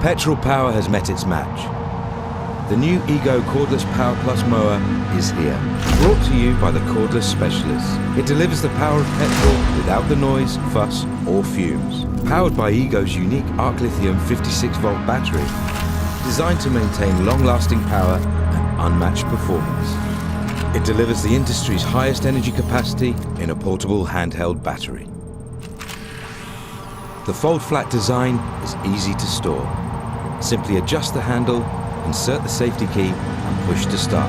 Petrol power has met its match. The new Ego Cordless Power Plus mower is here, brought to you by the Cordless specialists. It delivers the power of petrol without the noise, fuss or fumes. Powered by Ego's unique arc lithium 56-volt battery, designed to maintain long-lasting power and unmatched performance. It delivers the industry's highest energy capacity in a portable handheld battery. The fold-flat design is easy to store. Simply adjust the handle, insert the safety key and push to start.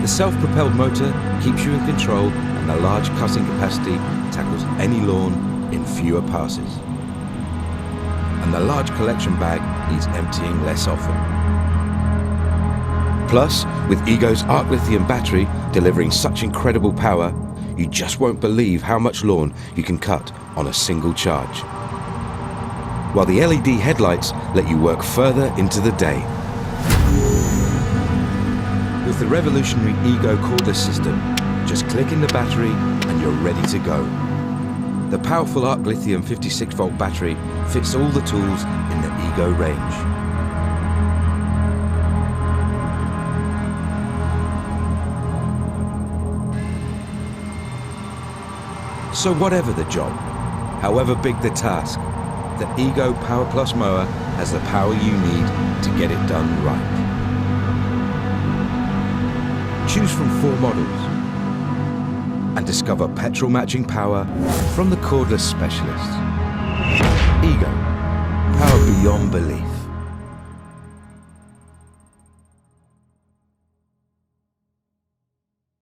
The self-propelled motor keeps you in control and the large cutting capacity tackles any lawn in fewer passes. And the large collection bag needs emptying less often. Plus, with Ego's arc lithium battery delivering such incredible power, you just won't believe how much lawn you can cut on a single charge. While the LED headlights let you work further into the day. With the revolutionary Ego Cordless system, just click in the battery and you're ready to go. The powerful arc lithium 56-volt battery fits all the tools in the Ego range. So whatever the job, however big the task, the Ego Power Plus mower has the power you need to get it done right. Choose from 4 models and discover petrol matching power from the Cordless specialists. Ego, power beyond belief.